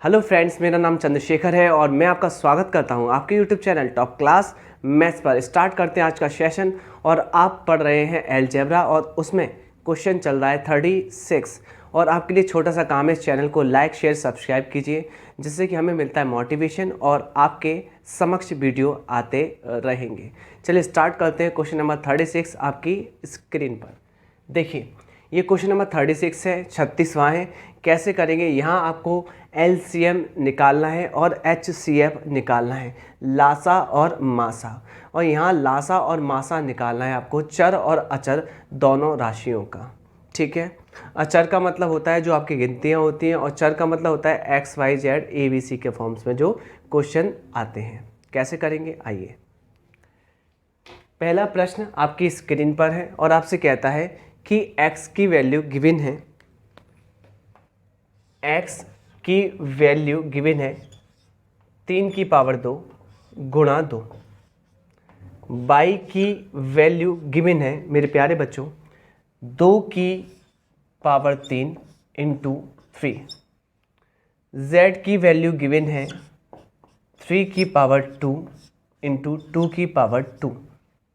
Hello friends, मेरा नाम चंद्रशेखर है और मैं आपका स्वागत करता हूं आपके YouTube channel top class maths पर। स्टार्ट करते हैं आज का सेशन। और आप पढ़ रहे हैं अलजेब्रा और उसमें क्वेश्चन चल रहा है 36। और आपके लिए छोटा सा काम है, इस चैनल को लाइक शेयर सब्सक्राइब कीजिए, जिससे कि हमें मिलता है मोटिवेशन और आपके समक्ष वीडियो आते रहेंगे। चलिए स्टार्ट करते हैं। क्वेश्चन नंबर 36 आपकी स्क्रीन पर देखिए। ये क्वेश्चन नंबर 36 है, 36वां है। कैसे करेंगे, यहाँ आपको एलसीएम निकालना है और एचसीएफ निकालना है, लासा और मासा। और यहाँ लासा और मासा निकालना है आपको चर और अचर दोनों राशियों का। ठीक है, अचर का मतलब होता है जो आपकी गिनतियाँ होती हैं, और चर का मतलब होता है X Y Z A B C के फॉर्म्स में जो क्वेश्चन आते हैं। कैसे करेंगे, आइए। पहला प्रश्न आपकी स्क्रीन पर है और आपसे कहता है कि x की वैल्यू गिवन है, x की वैल्यू गिवन है 3 की पावर 2 गुणा 2। y की वैल्यू गिवन है मेरे प्यारे बच्चों 2 की पावर 3 इंटू 3। z की वैल्यू गिवन है 3 की पावर 2 इंटू 2 की पावर 2।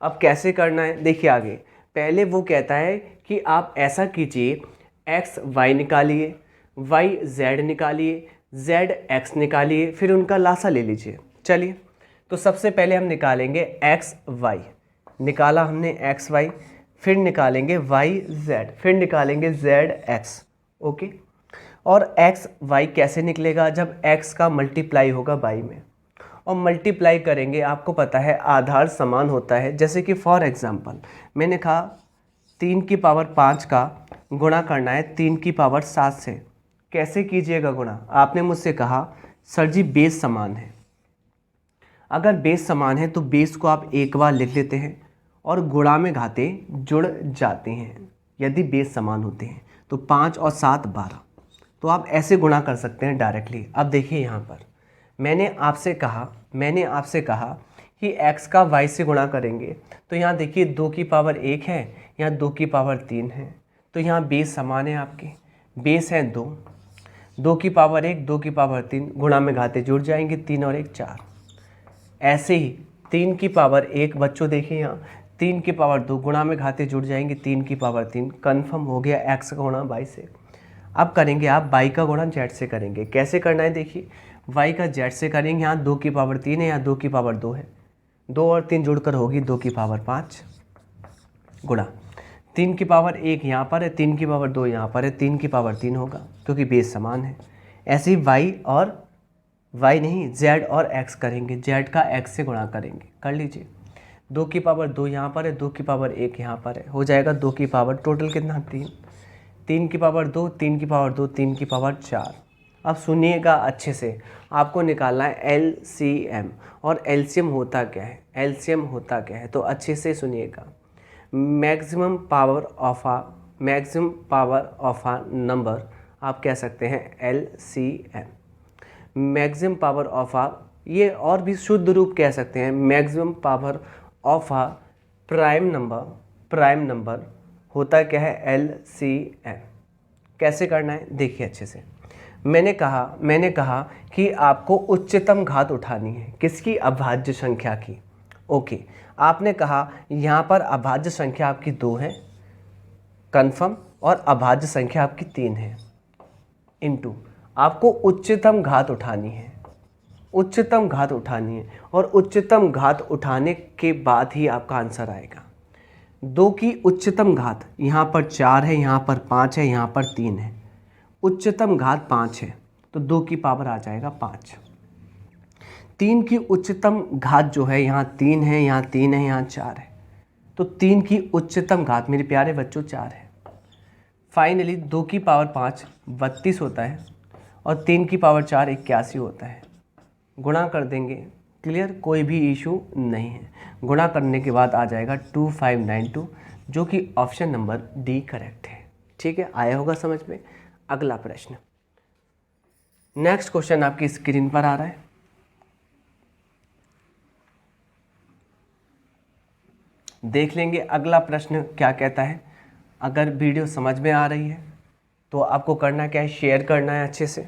अब कैसे करना है, देखिए आगे। पहले वो कहता है कि आप ऐसा कीजिए, x y निकालिए, y z निकालिए, z x निकालिए, फिर उनका लासा ले लीजिए। चलिए, तो सबसे पहले हम निकालेंगे x y। निकाला हमने x y, फिर निकालेंगे y z, फिर निकालेंगे z x। ओके, और x y कैसे निकलेगा, जब x का मल्टीप्लाई होगा y में, और मल्टीप्लाई करेंगे। आपको पता है आधार समान होता है। जैसे कि फॉर एग्जांपल मैंने कहा 3 की पावर 5 का गुणा करना है 3 की पावर 7 से। कैसे कीजिएगा गुणा, आपने मुझसे कहा सर जी बेस समान है। अगर बेस समान है तो बेस को आप एक बार लिख लेते हैं और गुणा में घाते जुड़ जाते हैं। यदि बेस समान होते हैं तो 5 और 7 12, तो आप ऐसे गुणा कर सकते हैं डायरेक्टली। अब देखिए यहाँ पर मैंने आपसे कहा कि x का y से गुणा करेंगे, तो यहाँ देखिए 2 की पावर 1 है, यहाँ 2 की पावर 3 है, तो यहाँ बेस समान है। आपके बेस है 2, 2 की पावर 1 2 की पावर 3, गुणा में घाते जुड़ जाएंगे, 3 और 1 4। ऐसे ही 3 की पावर 1 बच्चों देखिए यहाँ 3 की पावर 2 गुणा में घाते जुड़ जाएंगे, 3 की पावर 3। कन्फर्म हो गया x का गुणा y से। अब करेंगे आप y का गुणा z से करेंगे। कैसे करना है, देखिए y का z से करेंगे। यहाँ 2 की पावर 3 है, यहाँ 2 की पावर 2 है, 2 और 3 जुड़कर होगी 2 की पावर 5 गुणा 3 की पावर 1 यहाँ पर है, 3 की पावर 2 यहाँ पर है, 3 की पावर 3 होगा क्योंकि बेस समान है। ऐसे ही z और x करेंगे, z का x से गुणा करेंगे। कर लीजिए, 2 की पावर 2 यहाँ पर है, 2 की पावर 1 यहाँ पर है, हो जाएगा 2 की पावर टोटल कितना 3, 3 की पावर 2 3 की पावर 2 3 की पावर 4। अब सुनिएगा अच्छे से, आपको निकालना है LCM। और LCM होता क्या है, LCM होता क्या है, तो अच्छे से सुनिएगा। Maximum power of a number आप कह सकते हैं LCM। Maximum power of a, ये और भी शुद्ध रूप कह सकते हैं, maximum power of a prime number होता क्या है LCM। कैसे करना है, देखिए अच्छे से। मैंने कहा कि आपको उच्चतम घात उठानी है, किसकी, अभाज्य संख्या की। ओके, आपने कहा यहाँ पर अभाज्य संख्या आपकी 2 है कन्फर्म, और अभाज्य संख्या आपकी 3 है, इनटू आपको उच्चतम घात उठानी है, और उच्चतम घात उठाने के बाद ही आपका आंसर आएगा। 2 की उच्चतम घात यहाँ पर 4 है, यहाँ पर 5 है, यहाँ पर 3 है, उच्चतम घात 5 है तो 2 की पावर आ जाएगा 5। 3 की उच्चतम घात जो है यहाँ 3 है, यहाँ 3 है, यहाँ 4 है, तो 3 की उच्चतम घात मेरे प्यारे बच्चों 4 है। फाइनली 2 की पावर 5 32 होता है, और 3 की पावर 4 81 होता है। गुणा कर देंगे, क्लियर, कोई भी इशू नहीं है। गुणा करने के बाद आ जाएगा 2592, जो कि ऑप्शन नंबर डी करेक्ट है। ठीक है, आया होगा समझ में। अगला प्रश्न, नेक्स्ट क्वेश्चन आपकी स्क्रीन पर आ रहा है। देख लेंगे अगला प्रश्न क्या कहता है। अगर वीडियो समझ में आ रही है तो आपको करना क्या है, शेयर करना है अच्छे से।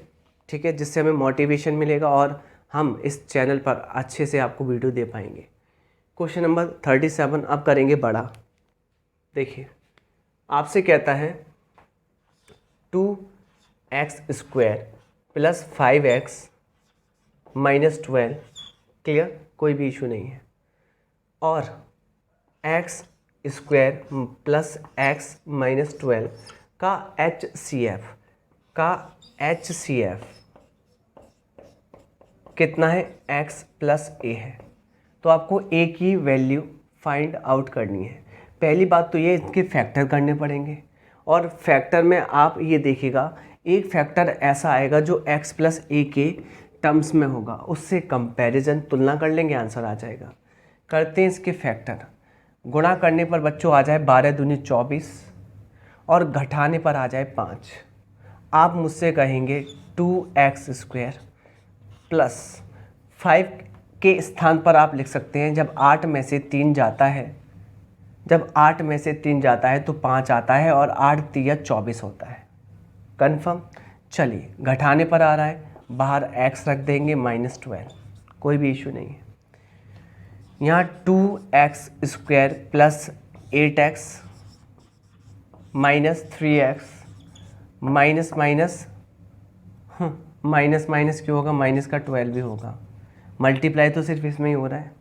ठीक है, जिससे हमें मोटिवेशन मिलेगा और हम इस चैनल पर अच्छे से आपको वीडियो दे पाएंगे। क्वेश्चन नंबर 37 अब करेंगे बड़ा। देखिए आपसे कहता है 2x² + 5x - 12, क्लियर, कोई भी इशू नहीं है, और x² + x - 12 का HCF कितना है, x + a है। तो आपको a की वैल्यू फाइंड आउट करनी है। पहली बात तो ये इसके फैक्टर करने पड़ेंगे, और फैक्टर में आप ये देखिएगा एक फैक्टर ऐसा आएगा जो x + a के टर्म्स में होगा, उससे कंपैरिजन तुलना कर लेंगे, आंसर आ जाएगा। करते हैं इसके फैक्टर। गुणा करने पर बच्चों आ जाए 12 दूनी 24 और घटाने पर आ जाए 5। आप मुझसे कहेंगे 2x² + 5 के स्थान पर आप लिख सकते हैं जब 8 में से 3 जाता है, जब 8 में से 3 जाता है तो 5 आता है और 8 3 24 होता है। कन्फर्म। चलिए घटाने पर आ रहा है, बाहर x रख देंगे -12, कोई भी इशू नहीं है। यहाँ 2x² + 8x - 3x माइनस क्यों होगा, माइनस का 12 भी होगा, मल्टीप्लाई तो सिर्फ इसमें ही हो रहा है।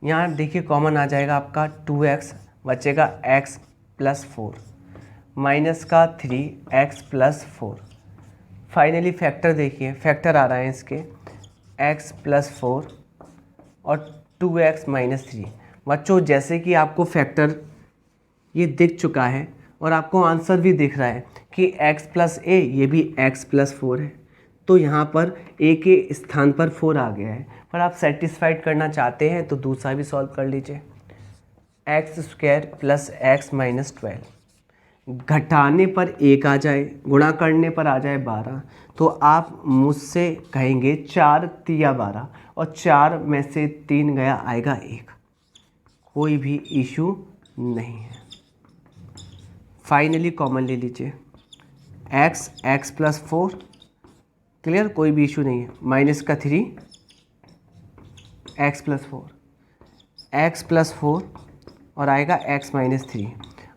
यहाँ देखिए कॉमन आ जाएगा आपका 2x, बचेगा x + 4 माइनस का 3x + 4। फाइनली फैक्टर देखिए, फैक्टर आ रहा है इसके x + 4 और 2x - 3। बच्चों जैसे कि आपको फैक्टर ये दिख चुका है और आपको आंसर भी दिख रहा है कि x + a, ये भी x + 4 है, तो यहाँ पर a के स्थान पर 4 आ गया है। पर आप सेटिस्फाइड करना चाहते हैं तो दूसरा भी सॉल्व कर लीजिए, x² + x - 12, घटाने पर 1 आ जाए, गुणा करने पर आ जाए 12, तो आप मुझसे कहेंगे 4 3 12 और 4 में से 3 गया, आएगा 1, कोई भी इशू नहीं है। फाइनली कॉमन ले लीजिए, x + 4, क्लियर, कोई भी इशू नहीं है, माइनस का 3 x + 4 और आएगा x - 3।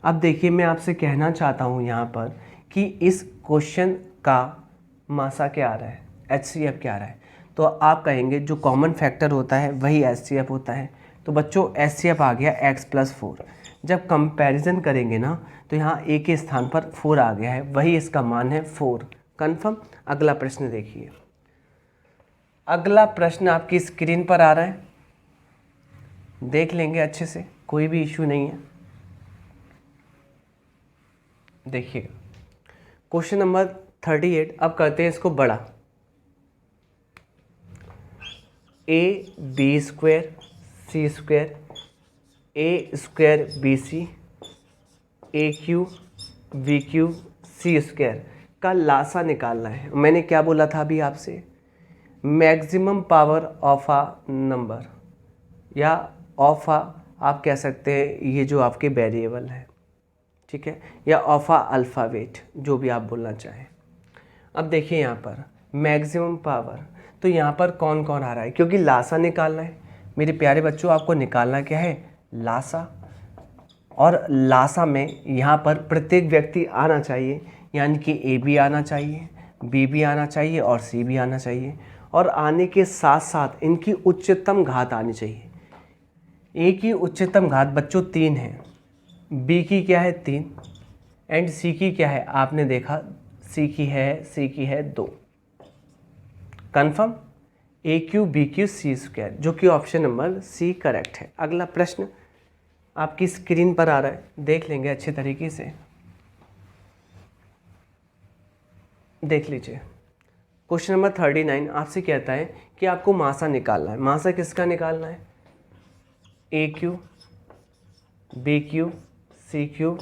अब देखिए मैं आपसे कहना चाहता हूँ यहाँ पर कि इस क्वेश्चन का मासा क्या आ रहा है, HCF क्या आ रहा है, तो आप कहेंगे जो कॉमन फैक्टर होता है वही HCF होता है। तो बच्चों HCF आ गया x + 4। जब कंपैरिजन करेंगे ना तो यहाँ a के स्थान पर 4 आ गया है, वही इसका मान है 4। कन्फर्म। अगला प्रश्न देखिए, अगला प्रश्न आपकी स्क्रीन पर आ रहा है, देख लेंगे अच्छे से, कोई भी इशू नहीं है। देखिएगा क्वेश्चन नंबर 38। अब करते हैं इसको बड़ा। AB² C² A² BC AQ BQ C² का लासा निकालना है। मैंने क्या बोला था अभी आपसे, maximum power of a number या ऑफ अ, आप कह सकते हैं ये जो आपके वेरिएबल है, ठीक है, या ऑफ अ अल्फ़ाबेट, जो भी आप बोलना चाहें। अब देखिए यहाँ पर मैक्सिमम पावर, तो यहाँ पर कौन कौन आ रहा है, क्योंकि लासा निकालना है मेरे प्यारे बच्चों, आपको निकालना क्या है, लासा। और लासा में यहाँ पर प्रत्येक व्यक्ति आना चाहिए, यानी कि ए भी आना चाहिए, बी भी आना चाहिए और सी भी आना चाहिए, और आने के साथ साथ इनकी उच्चतम घात आनी चाहिए। ए की उच्चतम घात बच्चों 3 है, बी की क्या है 3, एंड सी की क्या है, आपने देखा सी की है 2। कन्फर्म, AQ BQ C², जो कि ऑप्शन नंबर सी करेक्ट है। अगला प्रश्न आपकी स्क्रीन पर आ रहा है, देख लेंगे अच्छे तरीके से, देख लीजिए। क्वेश्चन नंबर 39 आपसे कहता है कि आपको मासा निकालना है। मासा किसका निकालना है, AQ BQ CQ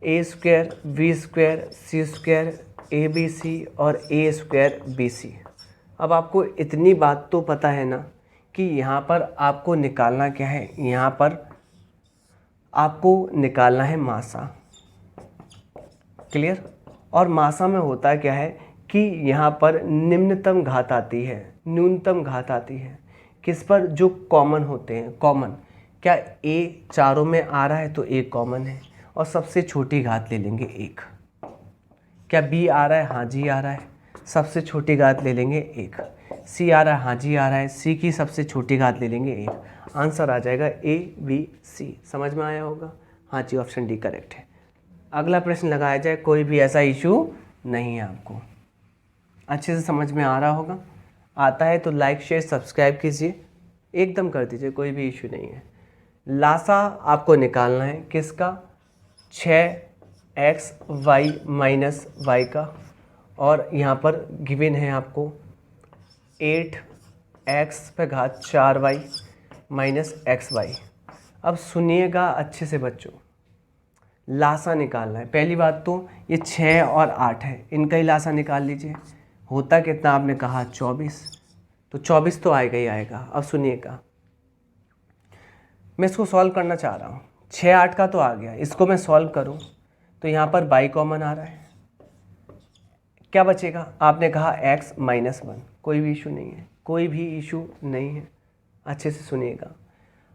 A² B² C² ABC और A² BC। अब आपको इतनी बात तो पता है ना कि यहाँ पर आपको निकालना क्या है, यहाँ पर आपको निकालना है मासा, क्लियर। और मासा में होता क्या है कि यहाँ पर निम्नतम घात आती है, न्यूनतम घात आती है किस पर, जो कॉमन होते हैं। कॉमन क्या a चारों में आ रहा है तो a कॉमन है और सबसे छोटी घात ले लेंगे 1। क्या b आ रहा है, हाँ जी आ रहा है, सबसे छोटी घात ले लेंगे 1। c आ रहा है, हाँ जी आ रहा है, c की सबसे छोटी घात ले लेंगे 1। आंसर आ जाएगा a b c। समझ में आया होगा? हाँ जी, ऑप्शन डी करेक्ट है। अगला प्रश्न लगाया जाए, कोई भी ऐसा इशू नहीं है आपको, अच्छे से समझ में आ रहा होगा। आता है तो लाइक शेयर सब्सक्राइब कीजिए, एकदम कर दीजिए, कोई भी इशू नहीं है। लासा आपको निकालना है किसका, 6x y माइनस वाई का, और यहाँ पर गिवन है आपको 8x पे घात 4y माइनस xy। अब सुनिएगा अच्छे से बच्चों, लासा निकालना है। पहली बात तो ये 6 और 8 है, इनका ही लासा निकाल लीजिए। होता कितना आपने कहा 24, तो 24 तो आएगा ही आएगा। अब सुनिएगा, मैं इसको सॉल्व करना चाह रहा हूँ। 6 8 का तो आ गया, इसको मैं सॉल्व करूँ तो यहाँ पर बाई कॉमन आ रहा है, क्या बचेगा? आपने कहा x माइनस 1। कोई भी इशू नहीं है, कोई भी इशू नहीं है, अच्छे से सुनिएगा।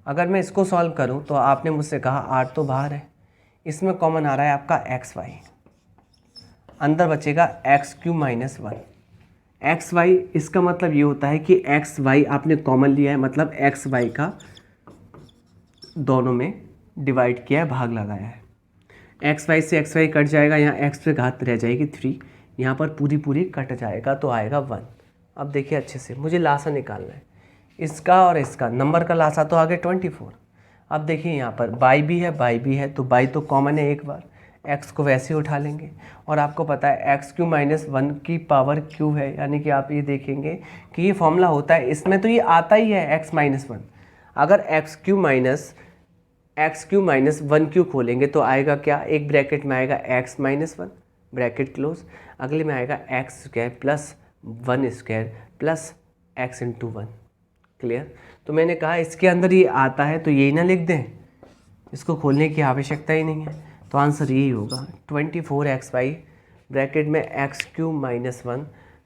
अगर मैं इसको सॉल्व करूँ तो आपने मुझसे कहा 8 तो बाहर है, इसमें कॉमन आ रहा है आपका xy, अंदर बचेगा x³ माइनस 1। xy इसका मतलब ये होता है कि xy आपने कॉमन लिया है, मतलब xy का दोनों में डिवाइड किया है, भाग लगाया है। xy से xy कट जाएगा, यहाँ x पे घात रह जाएगी 3, यहाँ पर पूरी पूरी कट जाएगा तो आएगा 1। अब देखिए अच्छे से, मुझे लासा निकालना है इसका और इसका, नंबर का लासा तो आ गया 24। अब देखिए यहाँ पर बाई भी है, बाई भी है, तो बाई तो कॉमन है एक बार, x को वैसे ही उठा लेंगे। और आपको पता है x³ माइनस 1 की पावर q है, यानी कि आप ये देखेंगे कि ये फॉर्मूला होता है, इसमें तो ये आता ही है x माइनस 1। अगर x³ माइनस 1 खोलेंगे तो आएगा क्या, एक ब्रैकेट में आएगा x माइनस 1 ब्रैकेट क्लोज, अगले में आएगा x² plus 1² plus x into 1। Clear? तो मैंने कहा इसके अंदर ये आता है तो यही ना लिख दें, इसको खोलने की आवश्यकता ही नहीं है, तो आंसर यही होगा 24xy ब्रैकेट में x³ माइनस 1,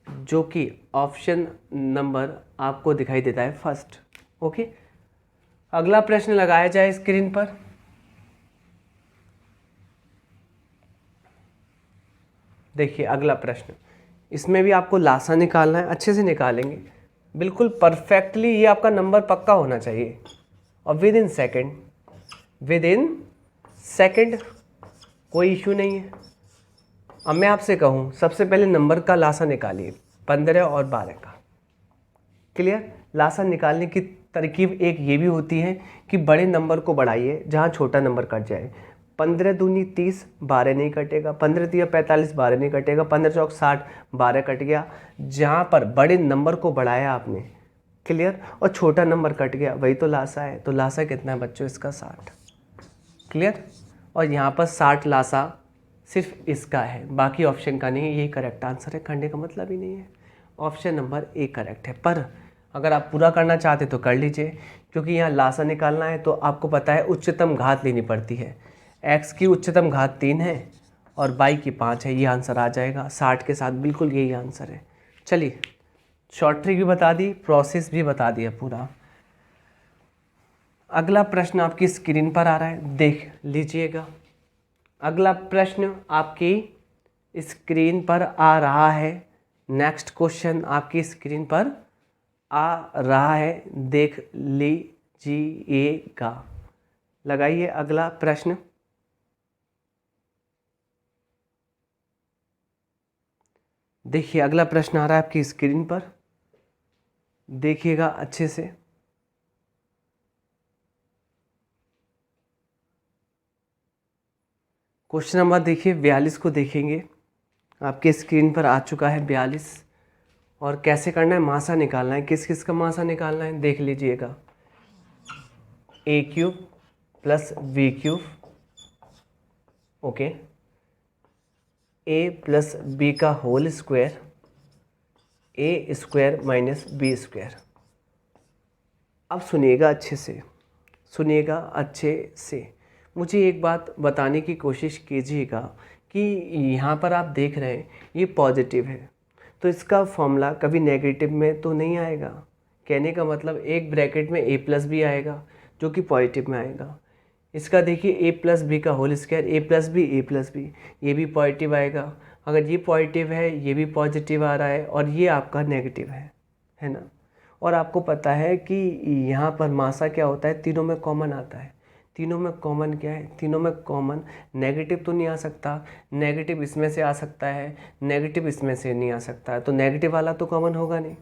जो कि ऑप्शन नंबर आपको दिखाई देता है फर्स्ट। ओके, अगला प्रश्न लगाया जाए स्क्रीन पर। देखिए अगला प्रश्न, इसमें भी आपको लासा निकालना है, अच्छे से निकालेंगे बिल्कुल परफेक्टली, ये आपका नंबर पक्का होना चाहिए और विद इन सेकेंड कोई इशू नहीं है। अब मैं आपसे कहूँ सबसे पहले नंबर का लासा निकालिए, 15 और 12 का। क्लियर? लासा निकालने की तरकीब एक ये भी होती है कि बड़े नंबर को बढ़ाइए जहाँ छोटा नंबर कट जाए। 15 दूनी 30, 12 नहीं कटेगा, 15 तिया 45, 12 नहीं कटेगा, 15 चौक 60, 12 कट गया। जहाँ पर बड़े नंबर को बढ़ाया आपने, क्लियर, और छोटा नंबर कट गया, वही तो लासा है। तो लासा कितना है बच्चों इसका 60। क्लियर? और यहाँ पर 60 लासा सिर्फ इसका है, बाकी ऑप्शन का नहीं है। यही करेक्ट आंसर है, करने का मतलब ही नहीं है। ऑप्शन नंबर ए करेक्ट है। पर अगर आप पूरा करना चाहते तो कर लीजिए, क्योंकि यहाँ लासा निकालना है तो आपको पता है उच्चतम घात लेनी पड़ती है। x की उच्चतम घात 3 है और y की 5 है, ये आंसर आ जाएगा 60 के साथ, बिल्कुल यही आंसर है। चलिए, शॉर्ट ट्रिक भी बता दी, प्रोसेस भी बता दिया पूरा। अगला प्रश्न आपकी स्क्रीन पर आ रहा है, देख लीजिएगा। अगला प्रश्न आपकी स्क्रीन पर आ रहा है, नेक्स्ट क्वेश्चन आपकी स्क्रीन पर आ रहा है, देख लीजिएगा। लगाइए अगला प्रश्न। देखिए अगला प्रश्न आ रहा है आपकी स्क्रीन पर, देखिएगा अच्छे से। क्वेश्चन नंबर देखिए 42 को देखेंगे, आपके स्क्रीन पर आ चुका है 42। और कैसे करना है, मासा निकालना है। किस किस का मासा निकालना है देख लीजिएगा। a³ plus b³, okay, a plus b का whole square, a² minus b²। अब सुनिएगा अच्छे से, सुनिएगा अच्छे से, मुझे एक बात बताने की कोशिश कीजिएगा कि यहाँ पर आप देख रहे हैं ये पॉजिटिव है, तो इसका फॉर्मूला कभी नेगेटिव में तो नहीं आएगा। कहने का मतलब एक ब्रैकेट में a+b आएगा जो कि पॉजिटिव में आएगा। इसका देखिए a+b का होल स्क्वायर, a+b ये भी पॉजिटिव आएगा। अगर ये पॉजिटिव है, ये भी पॉजिटिव आ रहा है और ये आपका नेगेटिव है ना। और आपको पता है कि यहाँ पर मासा क्या होता है, तीनों में कॉमन आता है। तीनों में कॉमन क्या है, तीनों में कॉमन नेगेटिव तो नहीं आ सकता, नेगेटिव इसमें से आ सकता है, नेगेटिव इसमें से नहीं आ सकता है, तो नेगेटिव वाला तो कॉमन होगा नहीं,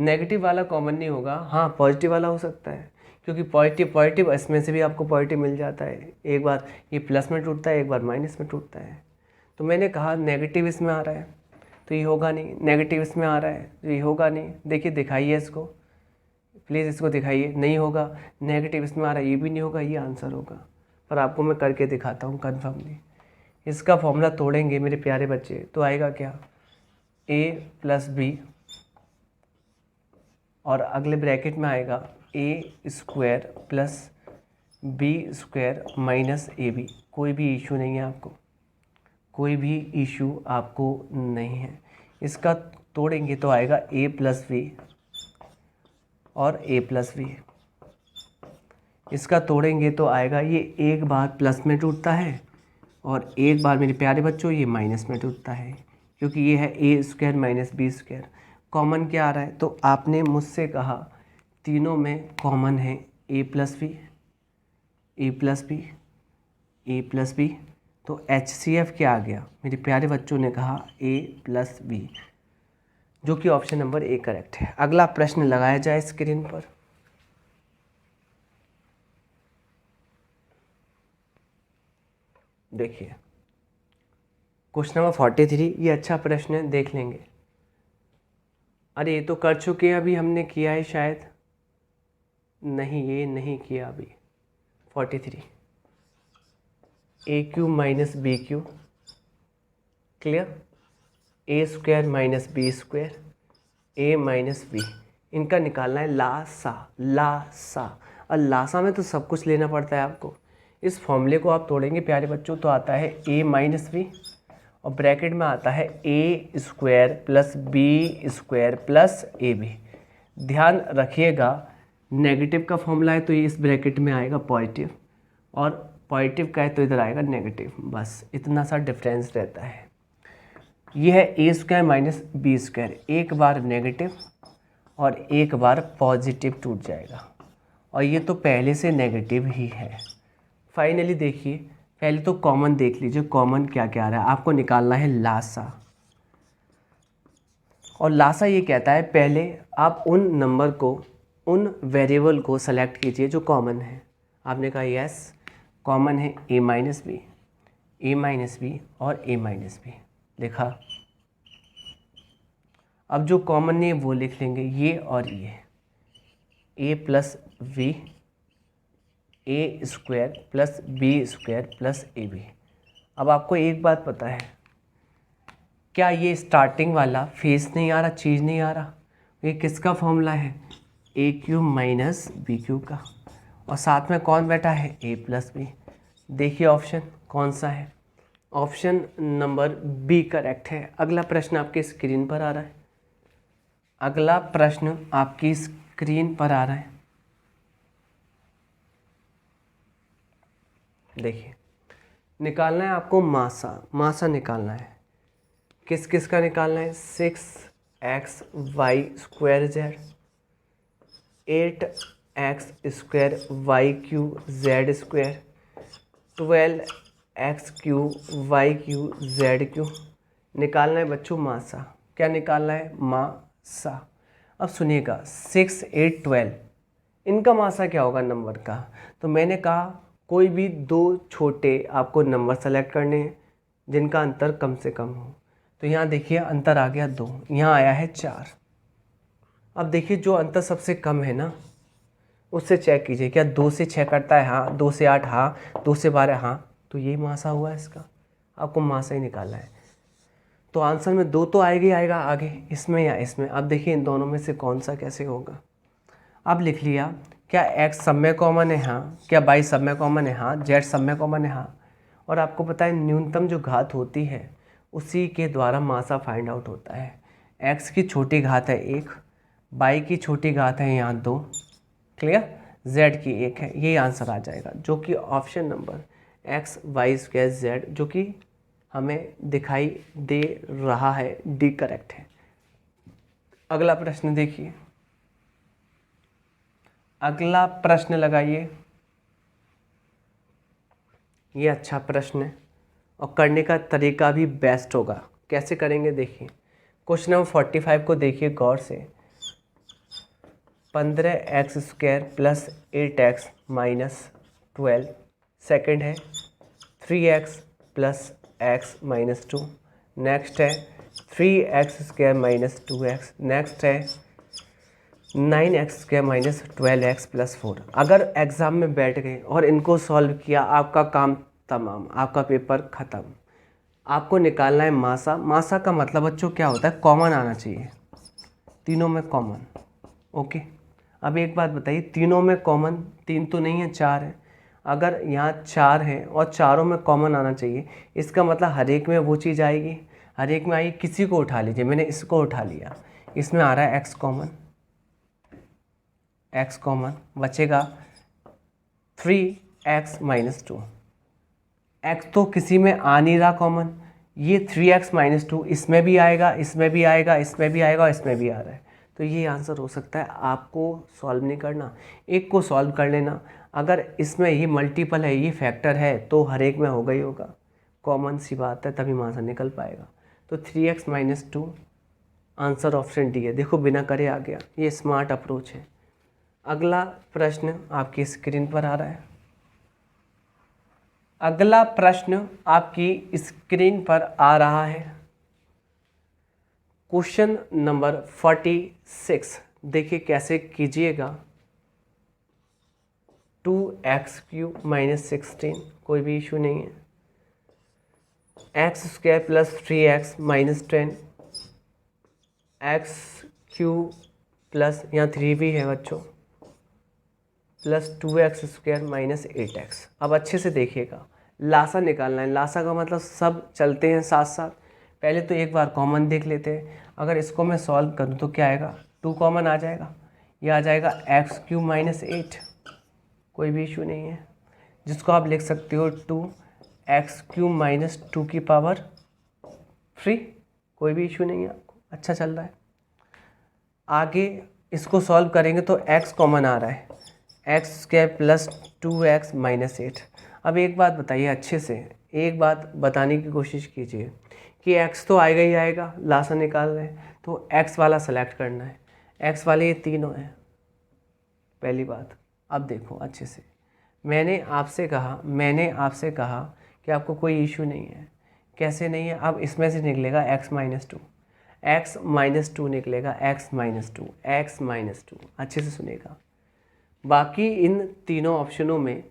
नेगेटिव वाला कॉमन नहीं होगा। हाँ पॉजिटिव वाला हो सकता है, क्योंकि पॉजिटिव इसमें से भी आपको पॉजिटिव मिल जाता है। एक बार ये प्लस में टूटता है, एक बार माइनस में टूटता है। तो मैंने कहा नेगेटिव इसमें आ रहा है तो ये होगा नहीं, नेगेटिव इसमें आ रहा है तो ये होगा नहीं। देखिए दिखाइए इसको, प्लीज़ इसको दिखाइए, नहीं होगा। नेगेटिव इसमें आ रहा है, ये भी नहीं होगा, ये आंसर होगा। पर आपको मैं करके दिखाता हूँ कन्फर्मली। इसका फॉर्मूला तोड़ेंगे मेरे प्यारे बच्चे तो आएगा क्या, a+b और अगले ब्रैकेट में आएगा a² + b² माइनस ab। कोई भी इशू नहीं है आपको, कोई भी इशू आपको नहीं है। इसका तोड़ेंगे तो आएगा a+b और a+b। इसका तोड़ेंगे तो आएगा, ये एक बार प्लस में टूटता है और एक बार मेरे प्यारे बच्चों ये माइनस में टूटता है, क्योंकि ये है a² - b²। कॉमन क्या आ रहा है, तो आपने मुझसे कहा तीनों में कॉमन है a+b, a+b, तो HCF क्या आ गया, मेरे प्यारे बच्चों ने कहा a+b, जो कि ऑप्शन नंबर ए करेक्ट है। अगला प्रश्न लगाया जाए स्क्रीन पर। देखिए क्वेश्चन नंबर 43, ये अच्छा प्रश्न है, देख लेंगे। अरे ये तो कर चुके हैं, अभी हमने किया है शायद, नहीं ये नहीं किया अभी। 43 AQ - BQ clear, a² - b² a - b, इनका निकालना है लासा। और लासा में तो सब कुछ लेना पड़ता है आपको। इस फॉर्मूले को आप तोड़ेंगे प्यारे बच्चों तो आता है a - b और ब्रैकेट में आता है a² + b² + ab। ध्यान रखिएगा नेगेटिव का फॉर्मूला है तो ये इस ब्रैकेट में आएगा पॉजिटिव, और पॉजिटिव का है तो इधर आएगा नेगेटिव, बस इतना सा डिफरेंस रहता है। ये है a² - b², एक बार नेगेटिव और एक बार पॉजिटिव टूट जाएगा, और ये तो पहले से नेगेटिव ही है। फाइनली देखिए, पहले तो कॉमन देख लीजिए, कॉमन क्या क्या आ रहा है। आपको निकालना है लासा, और लासा ये कहता है पहले आप उन नंबर को, उन वेरिएबल को सेलेक्ट कीजिए जो कॉमन है। आपने कहा यस कॉमन है a - b और a - b, लिखा। अब जो कॉमन नहीं है वो लिख लेंगे, ये और ये, a+v a² + b² + ab। अब आपको एक बात पता है क्या, ये स्टार्टिंग वाला फेस नहीं आ रहा, चीज़ नहीं आ रहा, ये किसका फॉर्मूला है, AQ - BQ का, और साथ में कौन बैठा है a+b। देखिए ऑप्शन कौन सा है, ऑप्शन नंबर बी करेक्ट है। अगला प्रश्न आपके स्क्रीन पर आ रहा है, अगला प्रश्न आपकी स्क्रीन पर आ रहा है। देखिए निकालना है आपको मासा निकालना है। किस किस का निकालना है, 6xy² z, 8x² yq z², 12x³ yq z²। निकालना है बच्चों मासा। क्या निकालना है, मासा। अब सुनिएगा 6, 8, 12 इनका मासा क्या होगा नंबर का। तो मैंने कहा कोई भी दो छोटे आपको नंबर सेलेक्ट करने हैं जिनका अंतर कम से कम हो। तो यहाँ देखिए अंतर आ गया 2, यहाँ आया है 4। अब देखिए जो अंतर सबसे कम है ना उससे चेक कीजिए, क्या 2 से 6 कटता है, हाँ। 2 से 8 हाँ, 2 से 12 हाँ, तो यही मासा हुआ है इसका। आपको मासा ही निकालना है। तो आंसर में 2 तो आएगा ही आएगा आगे, इसमें या इसमें। अब देखिए इन दोनों में से कौन सा कैसे होगा। अब लिख लिया, क्या x सब में कॉमन है, हाँ। क्या y सब में कॉमन है, हाँ। z सब में कॉमन है, हाँ। और आपको पता है न्यूनतम जो घात होती है उसी के द्वारा मासा फाइंड आउट होता है। x की छोटी घात है 1, y की छोटी घात है यहाँ 2, क्लियर, z की 1 है, ये आंसर आ जाएगा जो कि option number X Y square Z जो कि हमें दिखाई दे रहा है डी करेक्ट है। अगला प्रश्न देखिए, अगला प्रश्न लगाइए। ये अच्छा प्रश्न है और करने का तरीका भी बेस्ट होगा। कैसे करेंगे देखिए, क्वेश्चन नंबर 45 को देखिए गौर से। 15x² plus 8x minus 12, second है 3x plus x minus 2, next है 3x² माइनस 2x, नेक्स्ट है 9x² माइनस 12x प्लस 4। अगर एग्ज़ाम में बैठ गए और इनको सॉल्व किया, आपका काम तमाम, आपका पेपर ख़त्म। आपको निकालना है मासा। मासा का मतलब बच्चों क्या होता है, कॉमन आना चाहिए, तीनों में कॉमन। ओके, अब एक बात बताइए, तीनों में कॉमन 3 तो नहीं है, 4 है। अगर यहाँ 4 है और चारों में कॉमन आना चाहिए, इसका मतलब हर एक में वो चीज़ आएगी, हर एक में आएगी। किसी को उठा लीजिए, मैंने इसको उठा लिया, इसमें आ रहा है x कॉमन, x कॉमन बचेगा 3x माइनस 2। x तो किसी में आ नहीं रहा कॉमन, ये 3x माइनस 2 इसमें भी आएगा, इसमें भी आएगा, इसमें भी आएगा और इसमें भी आ रहा है। तो ये आंसर हो सकता है। आपको सॉल्व नहीं करना, एक को सॉल्व कर लेना। अगर इसमें ये मल्टीपल है, ये फैक्टर है, तो हर एक में होगा ही होगा, कॉमन सी बात है, तभी आंसर निकल पाएगा। तो 3x minus 2 answer option D है। देखो बिना करे आ गया, ये स्मार्ट अप्रोच है। अगला प्रश्न आपकी स्क्रीन पर आ रहा है। अगला प्रश्न आपकी स्क्रीन पर आ रहा है, क्वेश्चन नंबर 46। देखिए कैसे कीजिएगा। 2x³ माइनस 16, कोई भी इशू नहीं है। x² plus 3x minus 10, x³ plus यहाँ 3 भी है बच्चों, प्लस 2x² माइनस 8x। अब अच्छे से देखिएगा, लासा निकालना है। लासा का मतलब सब चलते हैं साथ साथ। पहले तो एक बार कॉमन देख लेते हैं। अगर इसको मैं सॉल्व करूँ तो क्या आएगा, 2 कॉमन आ जाएगा, ये आ जाएगा x³ माइनस 8, कोई भी इशू नहीं है, जिसको आप लिख सकते हो 2x³ माइनस 2 की पावर 3, कोई भी इशू नहीं है आपको, अच्छा चल रहा है। आगे इसको सॉल्व करेंगे तो x कॉमन आ रहा है, x² प्लस 2x माइनस 8। अब एक बात बताइए, अच्छे से एक बात बताने की कोशिश कीजिए कि x तो आएगा ही आएगा, लासा निकाल रहे हैं तो x वाला सेलेक्ट करना है। x वाले ये तीनों हैं, पहली बात। अब देखो अच्छे से, मैंने आपसे कहा कि आपको कोई इशू नहीं है। कैसे नहीं है, अब इसमें से निकलेगा x माइनस 2, x माइनस 2 निकलेगा, x माइनस 2, x माइनस 2। अच्छे से सुनेगा, बाकी इन तीनों ऑप्शनों में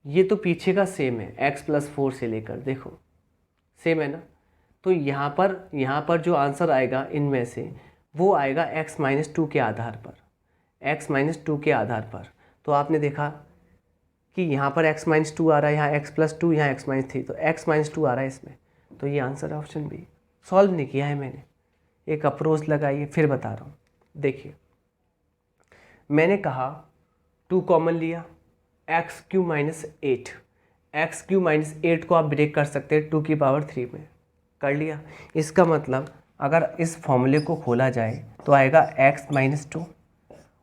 ये तो पीछे का सेम है, x प्लस 4 से लेकर, देखो सेम है ना। तो यहाँ पर जो आंसर आएगा इनमें से वो आएगा x माइनस 2 के आधार पर, x माइनस 2 के आधार पर। तो आपने देखा कि यहाँ पर x माइनस 2 आ रहा है, यहाँ x प्लस 2, यहाँ x माइनस 3, तो x माइनस 2 आ रहा है इसमें, तो ये आंसर है ऑप्शन बी। सॉल्व नहीं किया है मैंने, एक अप्रोच लगाइए, फिर बता रहा हूँ। देखिए मैंने कहा 2 कॉमन लिया, x³ माइनस 8, x³ माइनस 8 को आप ब्रेक कर सकते हैं 2 की पावर 3 में, कर लिया। इसका मतलब अगर इस फॉर्मूले को खोला जाए तो आएगा x माइनस 2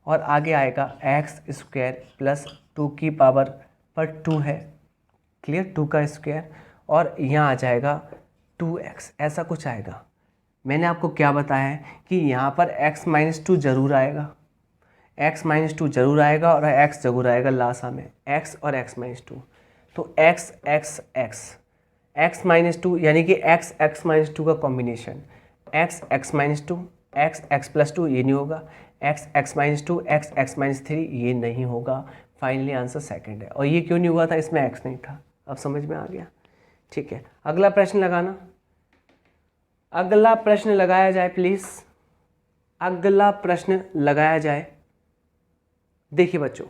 और आगे आएगा x² प्लस 2 की पावर पर 2 है, क्लियर, 2 का स्क्वायर, और यहाँ आ जाएगा 2x, ऐसा कुछ आएगा। मैंने आपको क्या बताया है कि यहाँ पर x माइनस 2 जरूर आएगा, x माइनस 2 जरूर आएगा और x जरूर आएगा लासा में, x और x माइनस 2। तो x माइनस 2 यानी कि x माइनस 2 का combination, x minus 2, x plus 2 ये नहीं होगा, x माइनस 2, x माइनस 3 ये नहीं होगा। फाइनली आंसर सेकंड है। और ये क्यों नहीं हुआ था, इसमें x नहीं था। अब समझ में आ गया, ठीक है। अगला प्रश्न लगाना, अगला प्रश्न लगाया जाए प्लीज़, अगला प्रश्न लगाया जाए। देखिए बच्चों,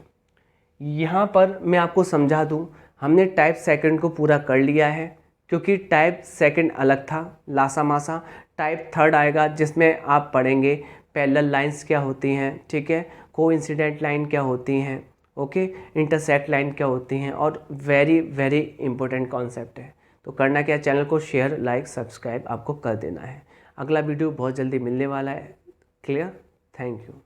यहाँ पर मैं आपको समझा दूँ, हमने टाइप सेकंड को पूरा कर लिया है, क्योंकि टाइप सेकंड अलग था, लासा मासा, टाइप थर्ड आएगा जिसमें आप पढ़ेंगे पैरेलल लाइंस क्या होती हैं, ठीक है, कोइंसिडेंट लाइन क्या होती हैं, ओके, इंटरसेक्ट लाइन क्या होती हैं, और वेरी वेरी इंपॉर्टेंट कॉन्सेप्ट है। तो करना क्या, चैनल को शेयर लाइक सब्सक्राइब आपको कर देना है। अगला वीडियो बहुत जल्दी मिलने वाला है। क्लियर? Thank you.